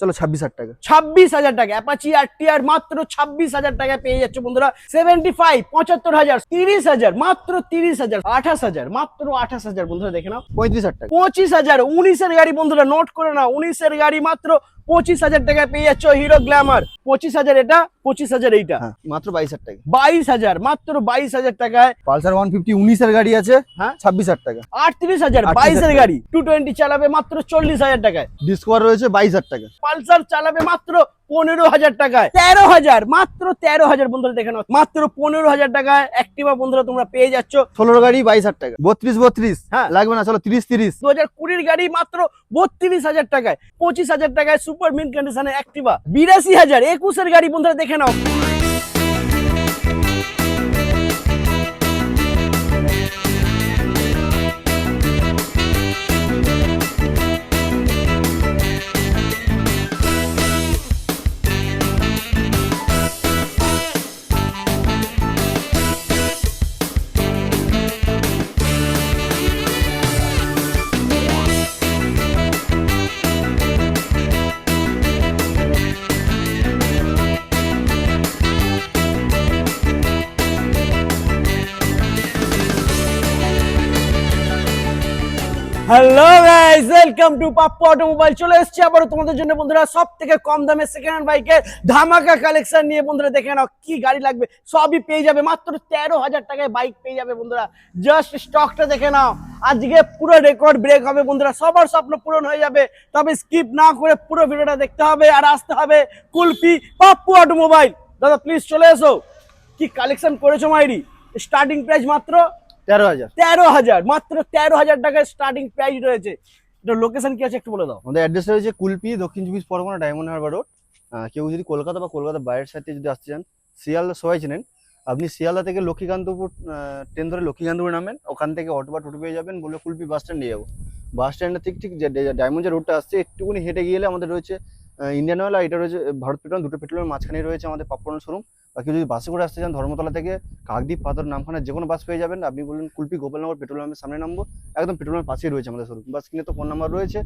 চলো 26,000 টাকা। 26,000 টাকা অ্যাপাচি আরটিআর মাত্র 26,000 টাকায় পেয়ে যাচ্ছে বন্ধুরা। 75 75,000 30,000 মাত্র 30,000 28,000 মাত্র 28,000 বন্ধুরা দেখে নাও। 35,000 টাকা। 25,000 19-এর গাড়ি বন্ধুরা নোট করে নাও, 19-এর গাড়ি মাত্র 25,000 টাকায় পেয়ে যাচ্ছ হিরো গ্ল্যামার। 25,000 এটা, 25,000 এইটা, হ্যাঁ মাত্র 22,000 টাকা। 22,000 মাত্র 22,000 টাকায়। পালসার 150 19-এর গাড়ি আছে, হ্যাঁ 26,000 টাকা। 38,000 22-এর গাড়ি 220 চালাবে মাত্র 40,000 টাকায়। ডিসকভার রয়েছে 22,000 টাকা। পালসার চালাবে মাত্র 15,000 টাকায়। 13,000 মাত্র 13,000 বন্ধুরা দেখে নাও, মাত্র 15,000 টাকায় অ্যাক্টিভা বন্ধুরা তোমরা পেয়ে যাচ্ছ। 16 গাড়ি 22,000 টাকা। 32 হ্যাঁ লাগবে না, চলো 30 2020 গাড়ি মাত্র 32,000 টাকায়। 25,000 টাকায় সুপার মিন কন্ডিশনে অ্যাক্টিভা। 82,000 21-এর গাড়ি বন্ধুরা দেখে নাও। Hello guys, welcome to Pappu automobile. চলে এসেছি আবারও তোমাদের জন্য বন্ধুরা সব থেকে কম দামে সেকেন্ড হ্যান্ড বাইকের ধামাকা কালেকশন নিয়ে। বন্ধুরা দেখে নাও কি গাড়ি লাগবে সবই পেয়ে যাবে, মাত্র 13,000 টাকায় বাইক পেয়ে যাবে বন্ধুরা। জাস্ট স্টকটা দেখে নাও, আজকে পুরো রেকর্ড ব্রেক হবে বন্ধুরা, সবার স্বপ্ন পূরণ হয়ে যাবে। তবে স্কিপ না করে পুরো ভিডিওটা দেখতে হবে আর আসতে হবে কুলপি পাপ্পু অটোমোবাইল। দাদা প্লিজ চলে এসো, কি কালেকশন করেছো মাইরি। স্টার্টিং প্রাইস মাত্র 13,000 মাত্র 13,000 টাকায় স্টার্টিং প্রাইস রয়েছে। এটা লোকেশন কি আছে একটু বলে দাও। আমাদের অ্যাড্রেস রয়েছে কুলপি, দক্ষিণ 24 পরগনা, ডায়মন্ড হারবার রোড। কেউ যদি কলকাতা বা কলকাতার বাইরের সাইডে যদি আসতে চান, শিয়ালদা সবাই চেনেন, আপনি শিয়ালদা থেকে লক্ষ্মীকান্তপুর ট্রেন ধরে লক্ষ্মীকান্তপুরে নামেন, ওখান থেকে অটো বা টোটো পেয়ে যাবেন, বলে কুলপি বাস স্ট্যান্ড নিয়ে যাবো। বাস স্ট্যান্ডের ঠিক যে ডায়মন্ড যে রোডটা আসছে একটুখানি হেঁটে গেলে আমাদের রয়েছে ইন্ডিয়ান অয়েল, আর এটা রয়েছে ভারত পেট্রোল। দুটো পেট্রোলের মাঝখানে রয়েছে আমাদের পাপ্পনের শোরুম। বা কেউ যদি বাসে করে আসতে চান, ধর্মতলা থেকে কাকদ্বীপ, পাথর, নামখানা যে কোনো বাস পেয়ে যাবেন। আপনি বললেন কুলপি গোপালনগর পেট্রোল পাম্পের সামনে নামবো, একদম পেট্রোল পাম্পের পাশেই রয়েছে আমাদের শোরুম। বাস কিনে তো ফোন নাম্বার রয়েছে,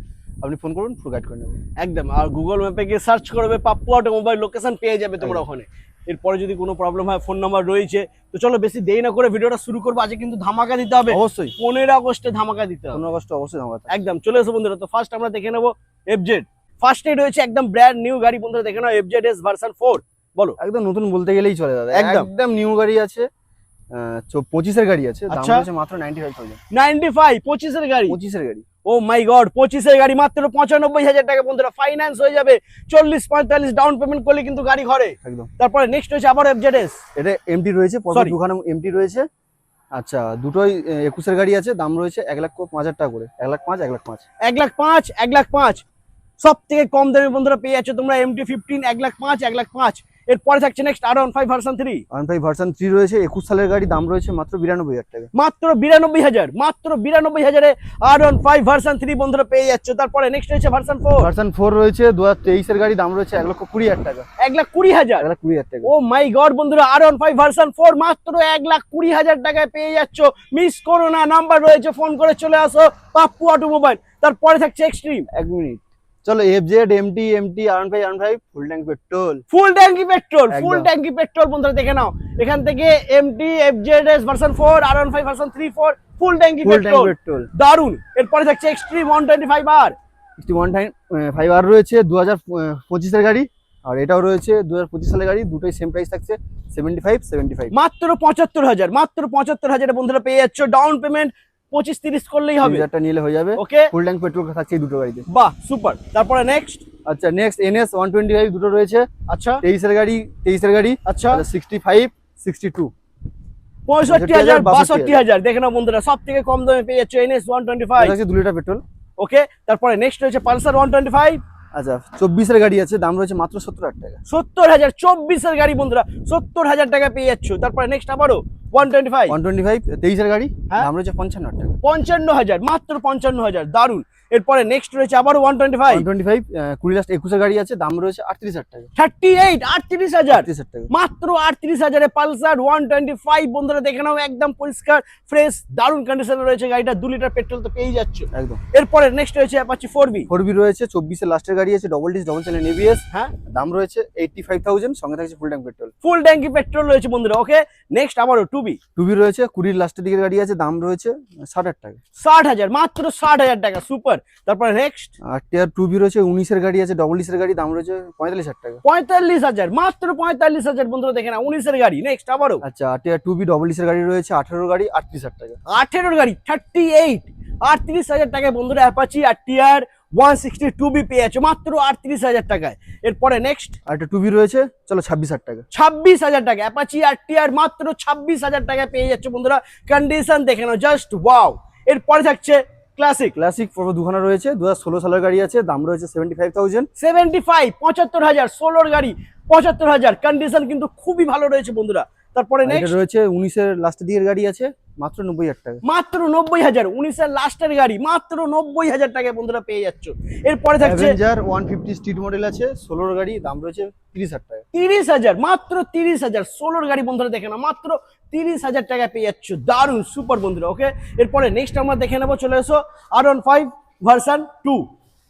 আপনি ফোন করুন, পুরো গাইড করে নেবেন একদম। আর গুগল ম্যাপে গিয়ে সার্চ করবে পাপ্পু অটোমোবাইল, লোকেশন পেয়ে যাবে তোমরা ওখানে। এরপরে যদি কোনো প্রবলেম হয় ফোন নাম্বার রয়েছে। তো চলো বেশি দেরি না করে ভিডিওটা শুরু করবো। আজকে কিন্তু ধামাকা দিতে হবে, অবশ্যই 15 আগস্টে ধামাকা দিতে হবে। 15 আগস্ট অবশ্যই ধামাকা। একদম চলে এসো বন্ধুরা। তো ফার্স্ট আমরা দেখে নেবো এফজেড। ফার্স্টে রয়েছে একদম ব্র্যান্ড নিউ গাড়ি বন্ধুরা দেখে নাও, এফজেড এস ভার্সন 4। বলো। একদম নতুন বলতে গেলেই চলে দাদা, একদম। একদম নিউ গাড়ি আছে। 25-এর গাড়ি আছে, দাম আচ্ছা। হচ্ছে মাত্র 95,000। 95 25-এর গাড়ি। 25-এর গাড়ি। ও মাই গড, 25-এর গাড়ি মাত্র 95,000 টাকা বন্ধুরা। ফাইন্যান্স হয়ে যাবে, 40-45 ডাউন পেমেন্ট করলে কিন্তু গাড়ি ঘরে একদম। তারপরে নেক্সট হচ্ছে আবার এফজেডএস। এটা এমটি রয়েছে, পরপর দুখানা এমটি রয়েছে। আচ্ছা, দুটোই 21-এর গাড়ি আছে, দাম রয়েছে 1,05,000 টাকা করে। 1,05,000 1,05,000 1,05,000 1,05,000 সব থেকে কম দামে বন্ধুরা পেয়ে যাচ্ছে তোমরা এমটি 15 1,05,000 1,05,000। এরপরে থাকছে next R15 version 3। R15 version 3 রয়েছে, 21 সালের গাড়ি, দাম রয়েছে মাত্র 92,000 টাকা। মাত্র 92,000 মাত্র 92,000 এ R15 ভার্সন 3 বন্ধুরা পেয়ে যাচ্ছে। তারপরে নেক্সট হচ্ছে ভার্সন 4। ভার্সন 4 রয়েছে 2023-এর গাড়ি, দাম রয়েছে 1,20,000 টাকা। 1,20,000 1,20,000 টাকা। ও মাই গড বন্ধুরা, R15 ভার্সন 4 মাত্র 1,20,000 টাকায় পেয়ে যাচ্ছ। মিস করো না, নাম্বার রয়েছে, ফোন করে চলে আসো পাপ্পু অটোমোবাইল। তারপরে থাকছে এক্সট্রিম। এক মিনিট, চলো FZ MT R15 full tank petrol. Full ট্যাঙ্কি পেট্রোল, ফুল ট্যাঙ্কি পেট্রোল বন্ধুরা দেখে নাও। এখান থেকে MT FZS version 4 R15 version 3 4 full ট্যাঙ্কি পেট্রোল দারুন। এরপরে থাকছে এক্সট্রিম 125R। 125R রয়েছে 2025-এর গাড়ি, আর এটাও রয়েছে 2025 সালের গাড়ি। দুটোই সেম প্রাইস থাকছে 75 মাত্র 75,000 মাত্র 75,000 বন্ধুরা পেয়ে যাচ্ছ। ডাউন পেমেন্ট 25-30 করলেই হবে, 30,000 টাকা নিলে হয়ে যাবে। ওকে, ফুল ট্যাঙ্ক পেট্রোল থাকছে এই দুটো গাড়িতে। বাহ সুপার। তারপরে নেক্সট। আচ্ছা, নেক্সট NS 125 দুটো রয়েছে। আচ্ছা, 23-এর গাড়ি। আচ্ছা 65 62 65,000 62,000 দেখে নাও বন্ধুরা, সব থেকে কম দামে পেয়ে যাচ্ছ NS 125। 2 litre petrol. ওকে, তারপরে নেক্সট রয়েছে পালসার 125। আচ্ছা, 24-এর গাড়ি আছে, দাম রয়েছে মাত্র 70,000 টাকা। 70,000 24-এর গাড়ি বন্ধুরা 70,000 টাকা পেয়ে যাচ্ছ। তারপরে নেক্সট আবারও 125 23-এর গাড়ি, হ্যাঁ? দাম রয়েছে 55,000 টাকা। 55,000 মাত্র 55,000 দারুন। এরপরে নেক্সট রয়েছে আবার 125 125 কুড়ি লাস্ট 21 গাড়ি আছে, দাম রয়েছে 38,000 টাকা। 38 38,000 38,000 টাকা। মাত্র 38,000 এ পালসার 125 বন্ধুরা দেখে নাও, একদম পরিষ্কার ফ্রেশ দারুণ কন্ডিশনে রয়েছে গাড়িটা। 2 লিটার পেট্রোল তো পেয়ে যাচ্ছ। একদম। এরপরে নেক্সট রয়েছে অ্যাপাচি 4B 4B রয়েছে, 24 এর লাস্টের গাড়ি আছে, double disc double channel ABS, হ্যাঁ দাম রয়েছে 85,000, সঙ্গে থাকছে ফুল ট্যাঙ্ক পেট্রোল। ফুল ট্যাঙ্কি পেট্রোল রয়েছে বন্ধুরা। ওকে নেক্সট আবারও 2B 2B রয়েছে, 20 লাস্টের দিকের গাড়ি আছে, দাম রয়েছে 60,000 টাকা। 60,000 মাত্র 60,000 টাকা, সুপার। তারপরে নেক্সট আর টিআর 2B রয়েছে, 19 এর গাড়ি আছে, ডবল ডিসের গাড়ি, দাম রয়েছে 45,000 টাকা। 45,000 মাত্র 45,000 বন্ধুরা দেখে না, 19 এর গাড়ি। নেক্সট আবারও আচ্ছা, টিআর 2B ডবল ডিসের গাড়ি রয়েছে, 18 গাড়ি, 38,000 টাকা। 18 গাড়ি 38 38,000 টাকায় বন্ধুরা অ্যাপাচি আর টিআর 162B পেয়ে যাচ্ছে মাত্র 38,000 টাকায়। এরপরে নেক্সট আর একটা 2B রয়েছে, চলো 26,000 টাকা। 26,000 টাকা অ্যাপাচি আর টিআর মাত্র 26,000 টাকায় পেয়ে যাচ্ছে বন্ধুরা। কন্ডিশন দেখে নাও জাস্ট ওয়াও। এরপরে থাকছে ক্লাসিক ক্লাসিক পরপর দুখানা রয়েছে, 2016 সালের গাড়ি আছে, দাম রয়েছে 75,000। 75 75,000 16 গাড়ি 75,000, কন্ডিশন কিন্তু খুবই ভালো রয়েছে বন্ধুরা। তারপরে এটা নেক্সট রয়েছে 19 এর লাস্টের দিকের গাড়ি আছে, মাত্র 90,000 টাকা। মাত্র 90,000 19 এর লাস্টের গাড়ি মাত্র 90,000 টাকায় বন্ধুরা পেয়ে যাচ্ছ। এরপরে থাকছে অ্যাভেঞ্জার 150 স্ট্রিট মডেল আছে, 16 এর গাড়ি, দাম রয়েছে 30,000 টাকা। 30,000 মাত্র 30,000 16 গাড়ি বন্ধুরা দেখে না, মাত্র 30,000 টাকায় পেয়ে যাচ্ছ, দারুণ সুপার বন্ধুরা। ওকে এরপরে নেক্সট আমরা দেখে নেবো, চলে এসো R15 ভার্সন 2,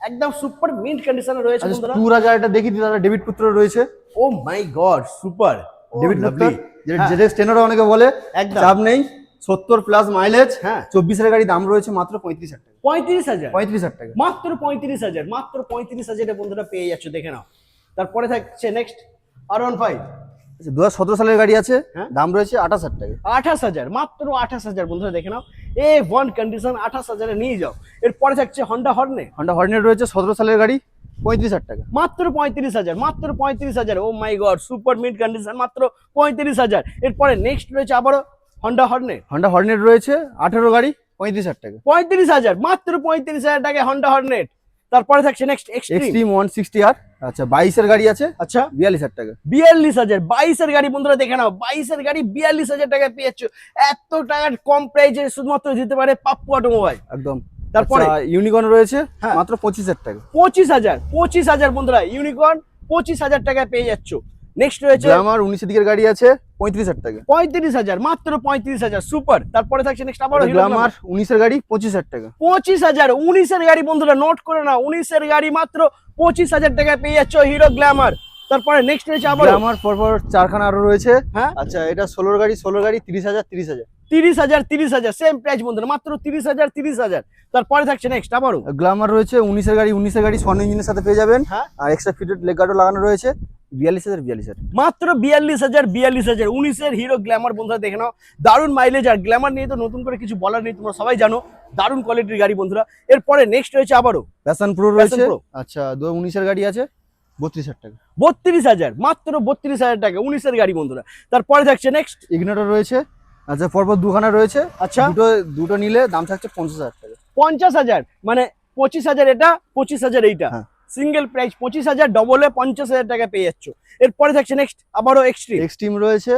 একদম সুপার মিন্ট কন্ডিশনে রয়েছে আচ্ছা, বন্ধুরা। টুর আগে একটা দেখি দিই, দাদা ডেভিড পুত্র রয়েছে। ও মাই গড সুপার ডেভিড পুত্র, যেটা হ্যাঁ। জেডএক্স টেনারও অনেকে বলে, একদম। চাপ নেই, 70 প্লাস মাইলেজ, হ্যাঁ। 24 এর গাড়ি, দাম রয়েছে মাত্র 35,000 টাকা। 35,000 35,000 টাকা। মাত্র 35,000 মাত্র 35,000 বন্ধুরা পেয়ে যাচ্ছ দেখে নাও। তারপরে থাকছে নেক্সট R15 আচ্ছা, 2017 সালের গাড়ি আছে, হ্যাঁ। দাম রয়েছে 28,000 টাকা। 28,000 মাত্র 28,000 বন্ধুরা দেখে নাও, A1 কন্ডিশন 28,000 এ নিয়ে যাও। এরপরে থাকছে হন্ডা হর্নে হন্ডা হর্নেট রয়েছে, 17 সালের গাড়ি, 35,000 টাকা। মাত্র 35,000 মাত্র 35,000। ও মাই গড সুপার মিড কন্ডিশন মাত্র 35,000। এরপরে নেক্সট রয়েছে আবারও হন্ডা হর্নে হন্ডা হর্নেট রয়েছে, 18 গাড়ি, 35,000 টাকা। 35,000 মাত্র 35,000 টাকায় হন্ডা হর্নেট। তারপরে থাকছে নেক্সট এক্সট্রিম এক্সট্রিম 160R, আচ্ছা 22 এর গাড়ি আছে, আচ্ছা 42,000 টাকা। 42,000 22 এর গাড়ি বন্ধুরা দেখে নাও, 22 এর গাড়ি 42,000 টাকায় পেয়ে যাচ্ছ। এত টাকার কম প্রাইসে শুধুমাত্র দিতে পারে পাপ্পু অটোমোবাইল। একদম। তারপরে ইউনিকর্ন রয়েছে, হ্যাঁ। মাত্র 25,000 টাকা। 25,000 বন্ধুরা ইউনিকর্ন 25,000 টাকায় পেয়ে যাচ্ছ। নেক্সট রয়েছে গ্ল্যামার 19 এর দিকের গাড়ি আছে, 35,000 টাকা। 35,000 মাত্র 35,000 সুপার। তারপরে থাকছে নেক্সট আবার গ্ল্যামার 19 এর গাড়ি, 25,000 টাকা। 25,000 19 এর গাড়ি বন্ধুরা নোট করে নাও, 19 এর গাড়ি মাত্র 25,000 টাকায় পেয়ে যাচ্ছ হিরো গ্ল্যামার। তারপরে নেক্সট রয়েছে আবার গ্ল্যামার পরপর চারখানা আরো রয়েছে, হ্যাঁ আচ্ছা এটা 16 গাড়ি 30,000 30,000। 30,000 সেম প্রাইস বন্ধুরা মাত্র 30,000। তারপরে থাকছে নেক্সট আবারও গ্ল্যামার রয়েছে 19 এর গাড়ি স্বর্ণ ইঞ্জিনের সাথে পেয়ে যাবেন, হ্যাঁ। আর এক্সট্রা ফিটেড লেগ গার্ডও লাগানো রয়েছে, 42,000। মাত্র 42,000 19 এর হিরো গ্ল্যামার বন্ধুরা দেখে নাও, দারুণ মাইলেজ। আর গ্ল্যামার নিয়ে তো নতুন করে কিছু বলার নেই, তোমরা সবাই জানো দারুণ কোয়ালিটির গাড়ি বন্ধুরা। এরপরে নেক্সট রয়েছে আবারও প্যাশন প্রো রয়েছে, Pro। আচ্ছা 2019 এর গাড়ি আছে, 32,000 টাকা। 32,000 মাত্র 32,000 টাকা 19 এর গাড়ি বন্ধুরা। তারপরে থাকছে নেক্সট ইগনিটর রয়েছে, আচ্ছা পরপর দুখানা রয়েছে, আচ্ছা দুটো নিলে দাম থাকছে 50,000 টাকা। 50,000 মানে 25,000 এটা 25,000 এইটা, হ্যাঁ। সিঙ্গেল প্রাইস 25,000, ডবলে 50,000 টাকা পেয়ে যাচ্ছ। এরপরে থাকছে নেক্সট আবারও এক্সট্রিম এক্সট্রিম রয়েছে,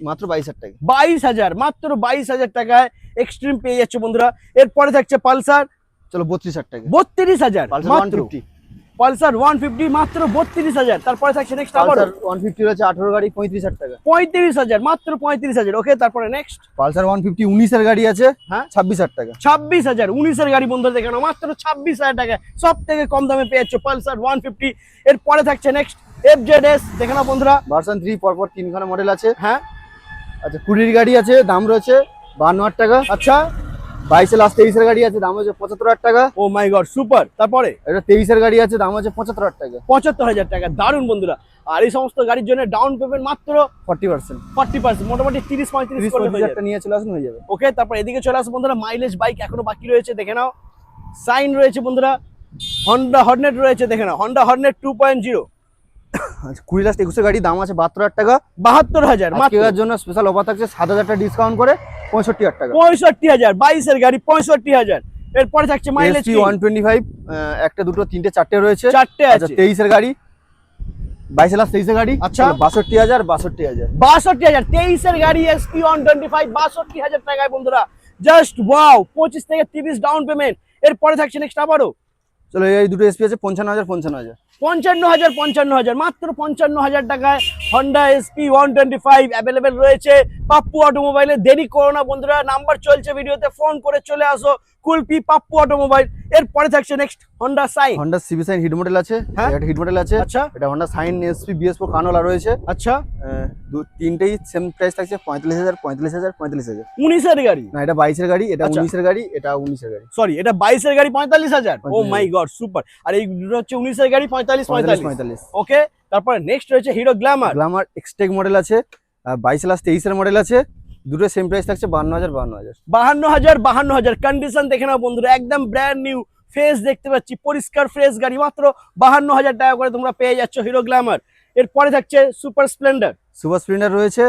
মাত্র 22,000 টাকা। 22,000 মাত্র 22,000 টাকায় এক্সট্রিম পেয়ে যাচ্ছে বন্ধুরা। এরপরে থাকছে পালসার, চলো 32,000 টাকা। 32,000 পালসার মাত্র 150, পালসার 150 মাত্র 32,000। তারপরে থাকছে নেক্সট আবার পালসার 150 রয়েছে, 18 গাড়ি, 35,000 টাকা। 35,000 মাত্র 35,000। ওকে তারপরে নেক্সট পালসার 150 19 এর গাড়ি আছে, হ্যাঁ 26,000 টাকা। 26,000 19 এর গাড়ি বন্ধুরা দেখে নাও, মাত্র 26,000 টাকা সব থেকে কম দামে পেয়ে যাচ্ছ পালসার 150। এরপরে থাকছে নেক্সট FZS দেখে নাও বন্ধুরা, ভার্সন 3 পরপর তিনখানা মডেল আছে, হ্যাঁ আচ্ছা 20 গাড়ি আছে, দাম রয়েছে 52,000 টাকা। আচ্ছা 22 এর লাস্ট 23 এর গাড়ি আছে, দাম হচ্ছে 75,000 টাকা। ও মাই গড সুপার। তারপরে এটা 23 এর গাড়ি আছে, দাম হচ্ছে 75,000 টাকা। 75,000 টাকা দারুণ বন্ধুরা। আর এই সমস্ত গাড়ির জন্য ডাউন পেমেন্ট মাত্র 40%, 40%, মোটামুটি 30-35 করে হয়ে যাবে। নিয়ে চলে আসুন, হয়ে যাবে। ওকে তারপর এদিকে চলে আসো বন্ধুরা, মাইলেজ বাইক এখনো বাকি রয়েছে দেখে নাও। সাইন রয়েছে বন্ধুরা, হন্ডা হর্নেট রয়েছে দেখে নাও, হন্ডা হর্নেট 2.0 আচ্ছা 20 লাস্ট 21 এর গাড়ি, দাম আছে 72,000 টাকা। 72,000 মাত্র। আজকের জন্য স্পেশাল অফার থাকছে 7,000 টাকা ডিসকাউন্ট করে 65,000 টাকা। 65,000 22 এর গাড়ি 65,000। এরপরে থাকছে মাইলেজ SP 125, একটা দুটো তিনটে চারটে রয়েছে, চারটে আচ্ছা আছে। 23 এর গাড়ি, 22 এর লাস্ট 23 এর গাড়ি, আচ্ছা। 62,000। 62,000 23 এর গাড়ি SP 125 62,000 টাকায় বন্ধুরা, জাস্ট ওয়াও। 25 থেকে 30 ডাউন পেমেন্ট। এরপরে থাকছে নেক্সট আবারও চলো এই দুটো এসপি আছে 55,000 55,000। 55,000 মাত্র 55,000 টাকায় হন্ডা এসপি 125 অ্যাভেলেবেল রয়েছে পাপ্পু অটোমোবাইলে। দেরি করো না বন্ধুরা, নাম্বার চলছে ভিডিওতে, ফোন করে চলে আসো কুলপি পাপ্পু অটোমোবাইল। এরপরে থাকছে next Honda Shine. Honda CB Shine hit model আছে, হ্যাঁ এটা হিট মডেল আছে। আচ্ছা এটা হন্ডা সাইন এসপি বিএস4 কানোলা রয়েছে। আচ্ছা তিনটেই সেম প্রাইস থাকছে 45,000 45,000 45,000। 19 এর গাড়ি, না এটা 22 গাড়ি, এটা আচ্ছা। 19 গাড়ি, এটা 19 গাড়ি। সরি এটা 22 গাড়ি 45,000। ও 45,000 মাই গড সুপার। আর এই দুটো হচ্ছে 19 গাড়ি 45। 45। ওকে, তারপরে নেক্সট রয়েছে hero Glamour. Glamour Xtec model আছে, 22+23 এর মডেল আছে। দুটো সেম প্রাইস থাকছে 52,000 52,000। 52,000 কন্ডিশন দেখে নাও বন্ধুরা, একদম ব্র্যান্ড নিউ ফ্রেশ দেখতে পাচ্ছি, পরিষ্কার ফ্রেশ গাড়ি, মাত্র 52,000 টাকা করে তোমরা পেয়ে যাচ্ছ হিরো গ্ল্যামার। এরপরে থাকছে সুপার স্প্লেন্ডার। সুপার স্প্লেন্ডার রয়েছে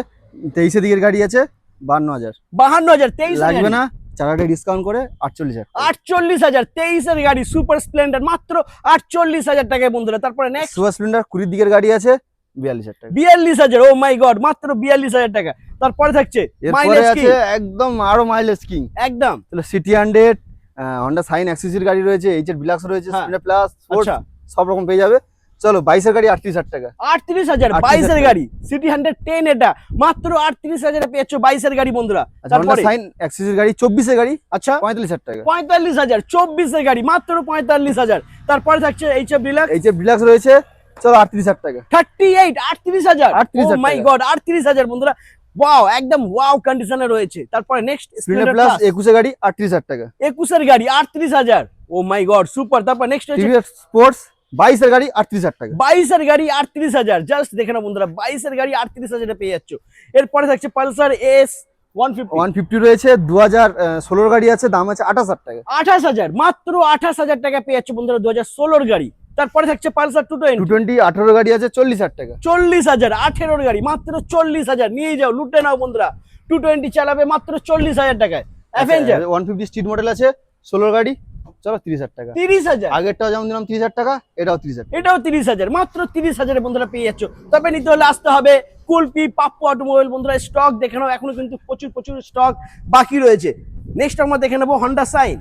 23 দিকের গাড়ি আছে 52,000। 52,000 23 লাগবে না, 4,000 ডিসকাউন্ট করে 48,000। 48,000 23 এর গাড়ি সুপার স্প্লেন্ডার মাত্র 48,000 টাকায় বন্ধুরা। তারপরে নেক্সট সুপার স্প্লেন্ডার 20 দিকের গাড়ি আছে 42,000 টাকা। 42,000। ও মাই গড, মাত্র 42,000 টাকা। তারপরে থাকছে এরপরে মাইলেজ কি আছে একদম আরো মাইলেজ কিং, একদম। তাহলে সিটি 100, হন্ডা সাইন এক্সিসির গাড়ি রয়েছে, এইচএর ডিলাক্স রয়েছে, হ্যাঁ। স্প্লেন্ডার প্লাস আচ্ছা সব রকম পেয়ে যাবে। চলো 22 এর গাড়ি 38,000 টাকা। 38,000 22 এর গাড়ি সিটি 110, এটা মাত্র 38,000 এ পেয়েছো 22 এর গাড়ি বন্ধুরা। আচ্ছা হন্ডা তারপরে সাইন এক্সিসির গাড়ি 24 এর গাড়ি আচ্ছা 45,000 টাকা। 45,000 24 এর গাড়ি মাত্র 45,000। তারপরে থাকছে এইচএফ ডিলাক্স এইচএফ ডিলাক্স রয়েছে, চলো 38,000 টাকা। 38 38,000। ও 38,000 মাই টাকা। গড 38,000 বন্ধুরা, ওয়াও একদম ওয়াও কন্ডিশনে রয়েছে। তারপরে নেক্সট স্প্লেন্ডার প্লাস 21 এর গাড়ি 38,000 টাকা। 21 এর গাড়ি 38,000। ও মাই গড সুপার। তারপর নেক্সট হচ্ছে টিভিএস স্পোর্টস 22 এর গাড়ি 38,000 টাকা। 22 এর গাড়ি 38,000। জাস্ট দেখে নাও বন্ধুরা, 22 এর গাড়ি 38,000 এ পেয়ে যাচ্ছ। এরপরে থাকছে পালসার এস 150 150 রয়েছে, 2016 গাড়ি আছে, দাম আছে 28,000 টাকা। 28,000 মাত্র 28,000 টাকা পেয়ে যাচ্ছ বন্ধুরা 2016 গাড়ি। তারপরে থাকছে পালসার 220 220 18 গাড়ি আছে 40,000 টাকা। 40,000 18 গাড়ি মাত্র 40,000। নিয়ে যাও লুটে নাও বন্ধুরা, 220 চালাবে মাত্র 40,000 টাকায়। অ্যাভেঞ্জার 150 স্ট্রিট মডেল আছে 16 গাড়ি, চলো 30,000 টাকা। 30,000। আগেরটাও যেমন দিলাম 30,000 টাকা, এটাও 30,000 টাকা। এটাও 30,000 মাত্র 30,000 বন্ধুরা পেয়ে যাচ্ছ। তবে নিতে হলে আসতে হবে কুলপি পাপ্পু অটোমোবাইল বন্ধুরা। স্টক দেখে নাও, এখনো কিন্তু প্রচুর প্রচুর স্টক বাকি রয়েছে। নেক্সট আমরা দেখে নেবো Honda Shine.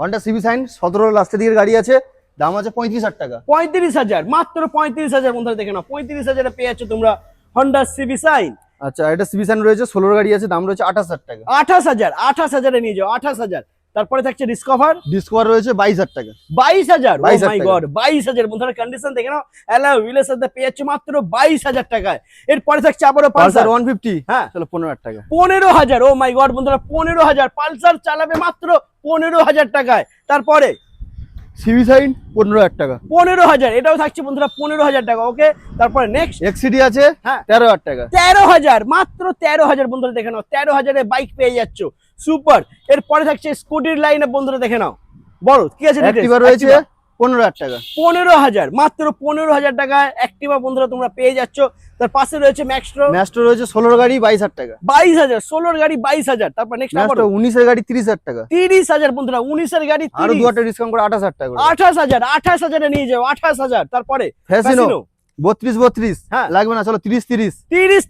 Honda CB Shine 17 লাস্টের দিকের গাড়ি আছে, দাম আছে 35,000 টাকা। 35,000 মাত্র 35,000 বন্ধুরা দেখে নাও, 35,000 পেয়ে যাচ্ছ তোমরা হন্ডা সিবি সাইন। আচ্ছা এটা সিবি সাইন রয়েছে 16 গাড়ি আছে, দাম রয়েছে 28,000 টাকা। 28,000 নিয়ে যাও 28,000। তারপরে থাকছে ডিসকভার ডিসকভার রয়েছে 22,000 টাকা। 22,000। ও 22,000 মাই টাকা। গড 22,000 বন্ধুরা কন্ডিশন দেখে নাও, অ্যালয় হুইলের সাথে পেয়ে যাচ্ছে মাত্র 22,000 টাকায়। এরপরে থাকছে আবারও পালসার পালসার 150, হ্যাঁ চলো 15,000 টাকা। 15,000। ও মাই গড বন্ধুরা 15,000 পালসার চালাবে মাত্র 15,000 টাকায়। তারপরে সিবি সাইন 15,000 টাকা। 15,000 এটাও থাকছে বন্ধুরা 15,000 টাকা। ওকে, তারপরে নেক্সট এক্সিডি আছে হ্যাঁ 13,000 টাকা। 13,000 মাত্র 13,000 বন্ধুরা দেখে নাও, 13,000 এ বাইক পেয়ে যাচ্ছ সুপার। এরপরে থাকছে স্কুটির লাইনে বন্ধুরা দেখে নাও, বলো কি আছে অ্যাক্টিভা রয়েছে 15,000 টাকা। 15,000 মাত্র 15,000 টাকায় অ্যাক্টিভা বন্ধুরা তোমরা পেয়ে যাচ্ছ। তার পাশে রয়েছে ম্যাক্সট্রো ম্যাস্ট্রো রয়েছে 16 গাড়ি 22,000 টাকা। 22,000 16 গাড়ি 22,000। তারপর নেক্সট আবার ম্যাস্ট্রো 19 এর গাড়ি 30,000 টাকা। 30,000 বন্ধুরা 19 এর গাড়ি আরো 30। 2 ডিসকাউন্ট করে 28,000 টাকা করে। 28,000 এ নিয়ে যাও 28,000। তারপরে ফ্যাসিনো ফ্যাসিনো 32 হ্যাঁ লাগবে না, চলো 30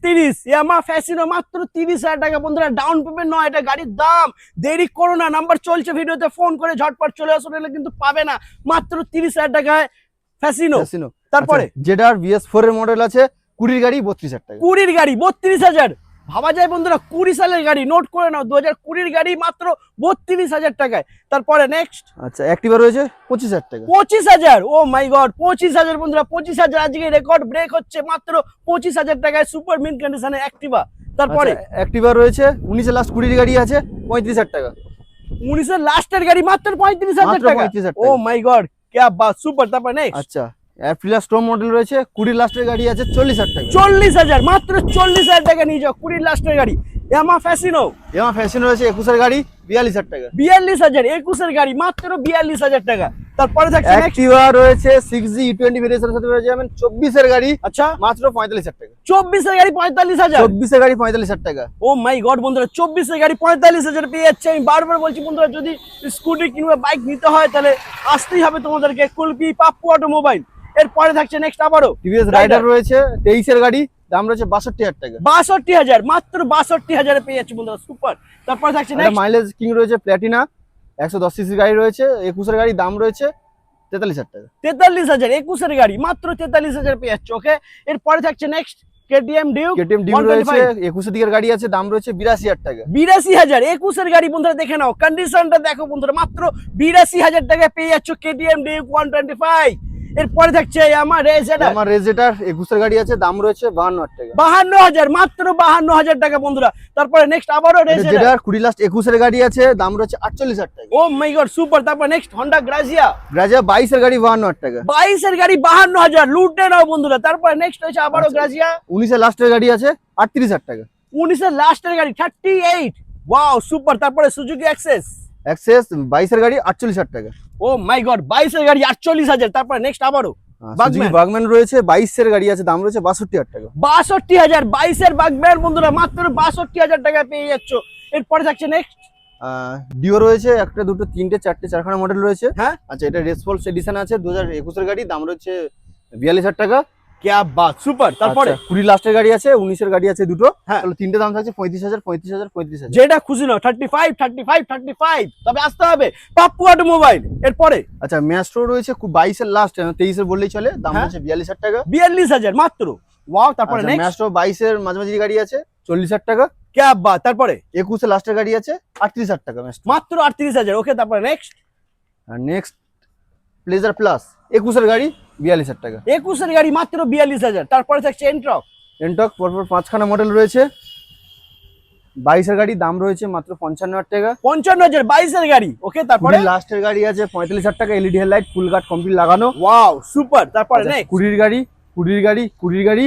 30 ইয়ামা ফ্যাসিনো মাত্র 30,000 টাকা বন্ধুরা। ডাউন পেমেন্ট নয়, এটা গাড়ির দাম। দেরি করো না, নাম্বার চলছে ভিডিওতে, ফোন করে ঝটপট চলে আসো, নাহলে কিন্তু পাবে না। মাত্র 30,000 টাকায় ফ্যাসিনো। ফ্যাসিনো তারপরে জেডার BS4 এর মডেল আছে 20 গাড়ি 32,000 টাকা। 20 গাড়ি 32,000। ভাবা যায় বন্ধুরা 20 সালের গাড়ি, নোট করে নাও 2020 গাড়ি মাত্র 32,000 টাকায়। তারপরে নেক্সট আচ্ছা অ্যাক্টিভা রয়েছে 25,000 টাকা। 25,000। ও মাই গড 25,000 বন্ধুরা 25,000 আজকে রেকর্ড ব্রেক হচ্ছে মাত্র 25,000 টাকায় সুপার মিন কন্ডিশনে অ্যাক্টিভা। তারপরে অ্যাক্টিভা রয়েছে 19 এর লাস্ট 20 গাড়ি আছে 35,000 টাকা। 19 এর লাস্টের গাড়ি মাত্র 35,000 মাত্র টাকা। 35,000 ও টাকা। মাই গড क्या बात সুপার। তারপর নেক্সট আচ্ছা অ্যাপ্রিলা স্ট্রম মডেল রয়েছে 20 লাস্টের গাড়ি আছে 40,000 টাকা। 40,000 মাত্র 40,000 টাকা নিয়ে যাও 20 লাস্টের গাড়ি। ইয়ামা ফ্যাসিনো এমা ফ্যাশন রয়েছে 21 এর গাড়ি 42,000 টাকা। 42,000 21 এর গাড়ি মাত্র 42,000 টাকা। তারপরে থাকছে নেক্সট অ্যাক্টিভা রয়েছে 6G E20 ভেরিয়েন্টের সাথে রয়েছে যেমন 24 এর গাড়ি আচ্ছা মাত্র 45,000 টাকা। 24 এর গাড়ি 45,000। 24 এর গাড়ি 45,000 টাকা। ও মাই গড বন্ধুরা 24 এর গাড়ি 45,000 পেয়ে যাচ্ছে। আমি বারবার বলছি বন্ধুরা, যদি স্কুটি কিংবা বাইক নিতে হয় তাহলে আসতেই হবে তোমাদেরকে কুলপি পাপ্পু অটোমোবাইল। এরপরে থাকছে নেক্সট আবারও টিভিএস রাইডার রয়েছে 23 এর গাড়ি, দাম রয়েছে 62,000 টাকা। 62,000 মাত্র 62,000 পেয়ে যাচ্ছে বন্ধুরা সুপার। তারপরে থাকছে নেক্সট মাইলেজ কিং রয়েছে প্ল্যাটিনা 110 সিসির গাড়ি রয়েছে, 21 গাড়ি, দাম রয়েছে 43,000 টাকা। 43,000, 21 গাড়ি মাত্র 43,000 পেয়ে যাচ্ছে। ওকে, এরপরে থাকছে next KTM Duke. KTM Duke রয়েছে, 21 দিকের গাড়ি আছে, দাম রয়েছে 82,000 টাকা। 82,000, 21 গাড়ি বন্ধুরা দেখে নাও, কন্ডিশনটা দেখো বন্ধুরা, মাত্র 82,000 টাকায় পেয়ে যাচ্ছ কেটিএম ডিউক 125। এরপরে থাকছে আমার রেজেডার। আমার রেজেটার 21 গাড়ি আছে, দাম রয়েছে 52,000 টাকা। 52,000, মাত্র 52,000 টাকা বন্ধুরা। তারপরে নেক্সট আবারও রেজেডার। রেজেটার 20 লাস্ট 21 গাড়ি আছে, দাম রয়েছে 48,000 টাকা। ও মাই গড, সুপার। তারপর নেক্সট হন্ডা গ্রাজিয়া। গ্রাজিয়া 22 গাড়ি 52,000 টাকা। 22 গাড়ি 52,000, লুটে নাও বন্ধুরা। তারপরে নেক্সট হচ্ছে আবারও আচ্ছা। গ্রাজিয়া। 19 লাস্টের গাড়ি আছে 38,000 টাকা। 19 লাস্টের গাড়ি 38। Wow, super. তারপরে সুজুকি অ্যাক্সেস। অ্যাক্সেস 22 গাড়ি 48,000 টাকা। ও মাই গড, 22 গাড়ি 48,000। তারপরে নেক্সট আবারও সুজুকি বাগম্যান রয়েছে, 22 গাড়ি আছে, দাম রয়েছে 62,000 টাকা। 62,000, 22 বাগম্যান বন্ধুরা মাত্র 62,000 টাকায় পেয়ে যাচ্ছ। এরপরে থাকছে নেক্সট ডিও রয়েছে, একটা দুটো তিনটে চারটে চারখানা মডেল রয়েছে। হ্যাঁ, আচ্ছা, এটা রেসপলস এডিশন আছে 2021 গাড়ি, দাম রয়েছে 42,000 টাকা। क्या बात, সুপার। তারপরে 20 লাস্টের গাড়ি আছে, 19 গাড়ি আছে দুটো। হ্যাঁ। তাহলে তিনটে দাম থাকছে 35,000, 35,000, 35,000। যেটা খুশি নাও, 35, 35, 35। তবে আসতে হবে পাপ্পু অটোমোবাইল। এরপরে আচ্ছা, ম্যাস্ট্রো রয়েছে 22 লাস্ট, 23 বললেই চলে, দাম হ্যাঁ। হচ্ছে 42,000 টাকা। 42,000 মাত্র। ওয়াও। তারপরে আচ্ছা, নেক্সট ম্যাস্ট্রো 22 মাঝামাঝি গাড়ি আছে 40,000 টাকা। क्या बात। তারপরে 21 লাস্টের গাড়ি আছে 38,000 টাকা ম্যাস্ট্রো। মাত্র 38,000। ওকে, তারপরে নেক্সট আর নেক্সট প্লেজার প্লাস 21 গাড়ি 42,000 টাকা। 21 গাড়ি মাত্র 42,000। তারপরে থাকছে এন্ট্রক। এনটক পরপর 5খানা মডেল রয়েছে, 22 গাড়ি, দাম রয়েছে মাত্র 55,000 টাকা। 55,000, 22 গাড়ি। ওকে, তারপরে লাস্টের গাড়ি আছে 45,000 টাকা, এলইডি হেডলাইট, ফুল কাট কমপ্লিট লাগানো। Wow, super. তারপরে নেক্সট 20 গাড়ি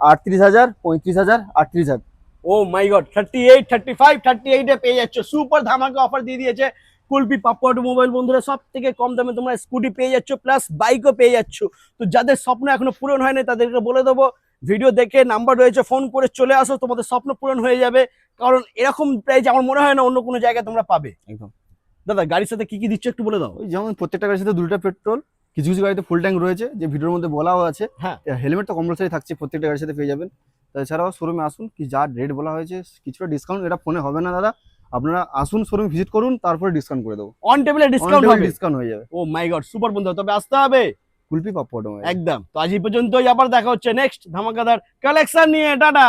38,000, 35,000, 38,000। ও মাই গড, 38, 35, 38 এ পেয়ে যাচ্ছ। সুপার ধামাকা অফার দিয়ে দিয়েছে কুলপি পাপ্পু অটোমোবাইল বন্ধুরা। সব থেকে কম দামে তোমরা স্কুটি পেয়ে যাচ্ছ, প্লাস বাইকও পেয়ে যাচ্ছ। তো যাদের স্বপ্ন এখনো পূরণ হয়নি তাদেরকে বলে দেবো, ভিডিও দেখে নাম্বার রয়েছে, ফোন করে চলে আসো, তোমাদের স্বপ্ন পূরণ হয়ে যাবে। কারণ এরকম প্রাইস আমার মনে হয় না অন্য কোনো জায়গায় তোমরা পাবে। একদম। দাদা, গাড়ির সাথে কি কি দিচ্ছ একটু বলে দাও। ওই যেমন প্রত্যেকটা গাড়ির সাথে 2 পেট্রোল, কিছু কিছু গাড়িতে ফুল ট্যাঙ্ক রয়েছে, যে ভিডিওর মধ্যে বলাও আছে। হ্যাঁ। হেলমেট তো কম্পালসারি থাকছে, প্রত্যেকটা গাড়ির সাথে পেয়ে যাবেন। তাছাড়াও শোরুমে আসুন, কি যা রেট বলা হয়েছে কিছুটা ডিসকাউন্ট এটা ফোনে হবে না দাদা, আপনারা আসুন, শোরুম ভিজিট করুন, তারপরে ডিসকাউন্ট করে দেবো। অন টেবিলে ডিসকাউন্ট হবে। ডিসকাউন্ট হয়ে যাবে। ও মাই গড, সুপার বন্ধু, তবে আসতে হবে কুলপি পাপ্পু অটোমোবাইল। একদম। তো আজ এই পর্যন্তই, আবার দেখা হচ্ছে নেক্সট ধামাকাদার কালেকশন নিয়ে। টাটা।